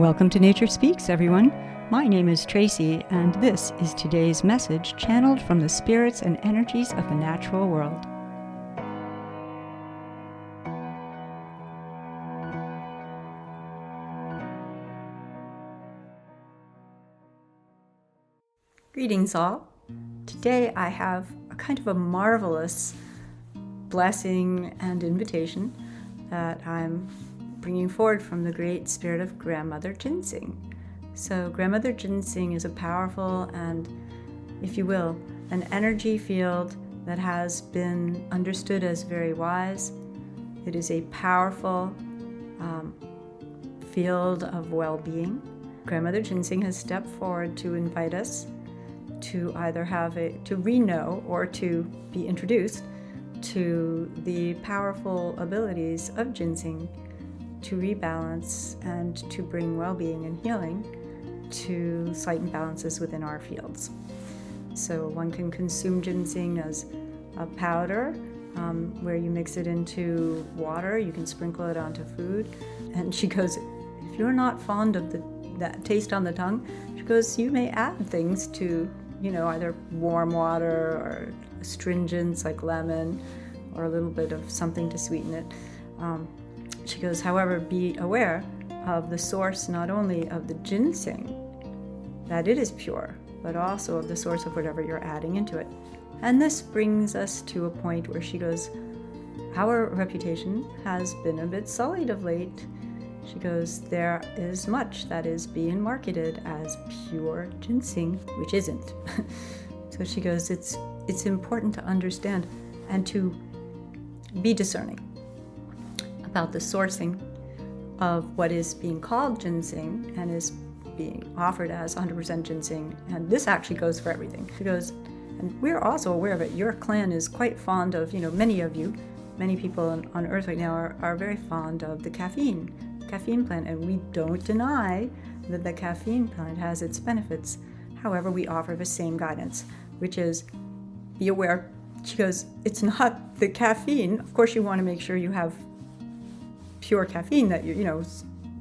Welcome to Nature Speaks, everyone. My name is Tracy, and this is today's message channeled from the spirits and energies of the natural world. Greetings all. Today I have a kind of a marvelous blessing and invitation that I'm bringing forward from the great spirit of Grandmother Ginseng. So Grandmother Ginseng is a powerful and, if you will, an energy field that has been understood as very wise. It is a powerful field of well-being. Grandmother Ginseng has stepped forward to invite us to either to re-know or to be introduced to the powerful abilities of ginseng to rebalance and to bring well-being and healing to slight imbalances within our fields. So one can consume ginseng as a powder where you mix it into water. You can sprinkle it onto food. And she goes, if you're not fond of that taste on the tongue, she goes, you may add things to, either warm water or astringents like lemon or a little bit of something to sweeten it. She goes, however, be aware of the source not only of the ginseng, that it is pure, but also of the source of whatever you're adding into it. And this brings us to a point where she goes, our reputation has been a bit sullied of late. She goes, there is much that is being marketed as pure ginseng, which isn't. So she goes, it's important to understand and to be discerning about the sourcing of what is being called ginseng and is being offered as 100% ginseng. And this actually goes for everything. She goes, and we're also aware of it. Your clan is quite fond of, many people on Earth right now are very fond of the caffeine plant, and we don't deny that the caffeine plant has its benefits. However, we offer the same guidance, which is be aware. She goes, it's not the caffeine. Of course, you want to make sure you have pure caffeine, that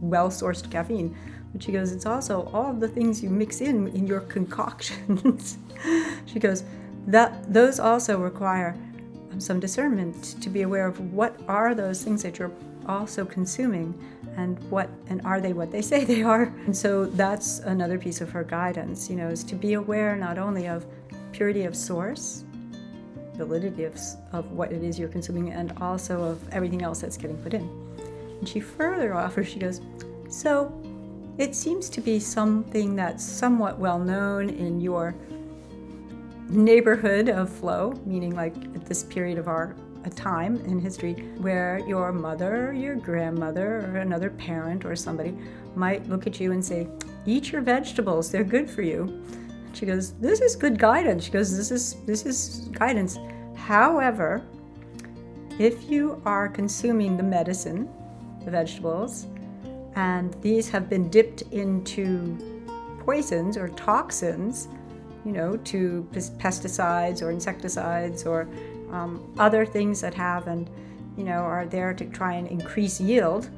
well-sourced caffeine. But she goes, it's also all of the things you mix in your concoctions. She goes, those also require some discernment to be aware of what are those things that you're also consuming, and are they what they say they are. And so that's another piece of her guidance, is to be aware not only of purity of source, validity of what it is you're consuming, and also of everything else that's getting put in. And she further offers, she goes, so it seems to be something that's somewhat well known in your neighborhood of flow, meaning like at this period of a time in history where your mother, your grandmother, or another parent or somebody might look at you and say, eat your vegetables, they're good for you. She goes, this is good guidance. She goes, this is guidance. However, if you are consuming the medicine, the vegetables, and these have been dipped into poisons or toxins, to pesticides or insecticides or other things that have and are there to try and increase yield.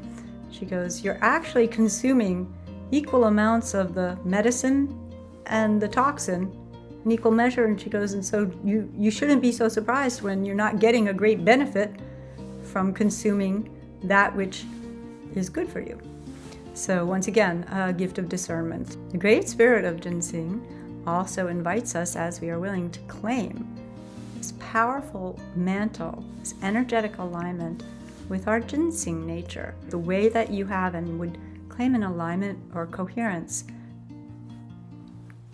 She goes, you're actually consuming equal amounts of the medicine and the toxin in equal measure. And she goes, and so you shouldn't be so surprised when you're not getting a great benefit from consuming that which is good for you. So once again, a gift of discernment. The great spirit of ginseng also invites us, as we are willing, to claim this powerful mantle, this energetic alignment with our ginseng nature. The way that you have and would claim an alignment or coherence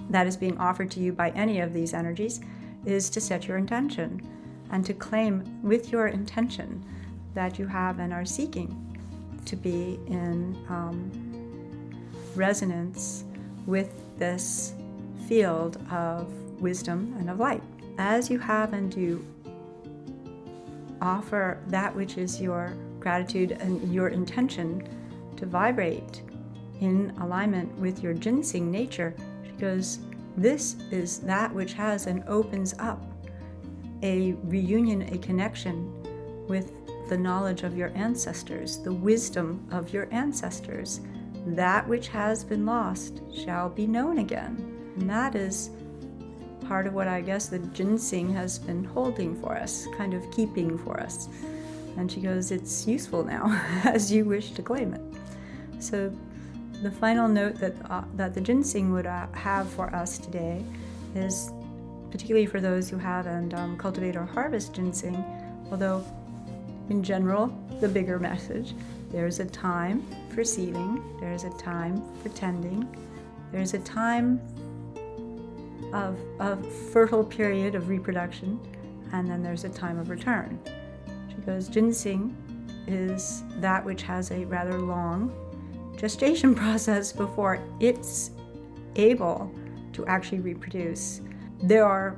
that is being offered to you by any of these energies is to set your intention and to claim with your intention that you have and are seeking to be in resonance with this field of wisdom and of light. As you have and you offer that which is your gratitude and your intention to vibrate in alignment with your ginseng nature, she goes, this is that which has and opens up a reunion, a connection with the knowledge of your ancestors, the wisdom of your ancestors, that which has been lost shall be known again. And that is part of what I guess the Ginseng has been holding for us, kind of keeping for us. And she goes, it's useful now, as you wish to claim it. So the final note that the Ginseng would have for us today is, particularly for those who have and cultivate or harvest ginseng, although in general, the bigger message, there's a time for seeding, there's a time for tending, there's a time of a fertile period of reproduction, and then there's a time of return. She goes, ginseng is that which has a rather long gestation process before it's able to actually reproduce. There are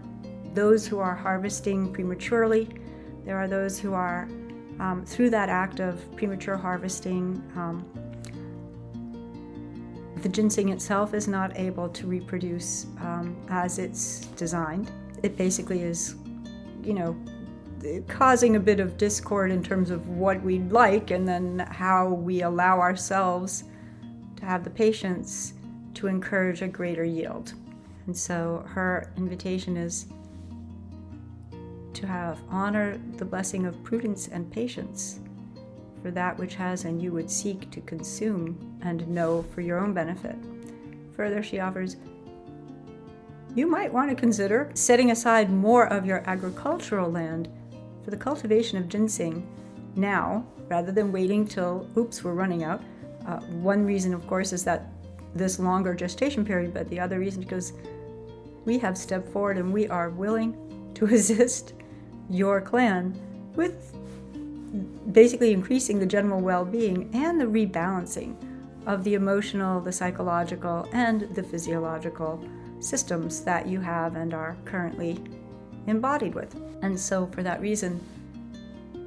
those who are harvesting prematurely. There are those who are, through that act of premature harvesting, the ginseng itself is not able to reproduce as it's designed. It basically is, causing a bit of discord in terms of what we'd like and then how we allow ourselves to have the patience to encourage a greater yield. And so her invitation is to honor the blessing of prudence and patience for that which has and you would seek to consume and know for your own benefit. Further, she offers, you might want to consider setting aside more of your agricultural land for the cultivation of ginseng now, rather than waiting till, we're running out. One reason, of course, is that this longer gestation period, but the other reason is we have stepped forward and we are willing to assist your clan with basically increasing the general well-being and the rebalancing of the emotional, the psychological, and the physiological systems that you have and are currently embodied with. And so for that reason,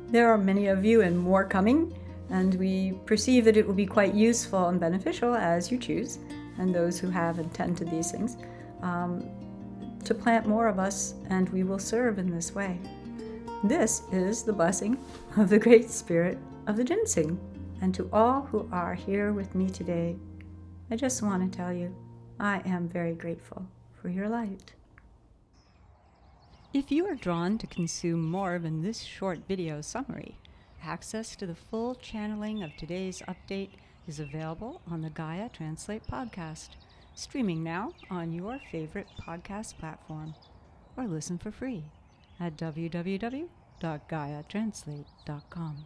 there are many of you and more coming, and we perceive that it will be quite useful and beneficial as you choose, and those who have and tend to these things, to plant more of us, and we will serve in this way. This is the blessing of the Great Spirit of the Ginseng. And to all who are here with me today, I just want to tell you, I am very grateful for your light. If you are drawn to consume more than this short video summary, access to the full channeling of today's update is available on the Gaia Translate podcast, streaming now on your favorite podcast platform, or listen for free at www.gaiatranslate.com.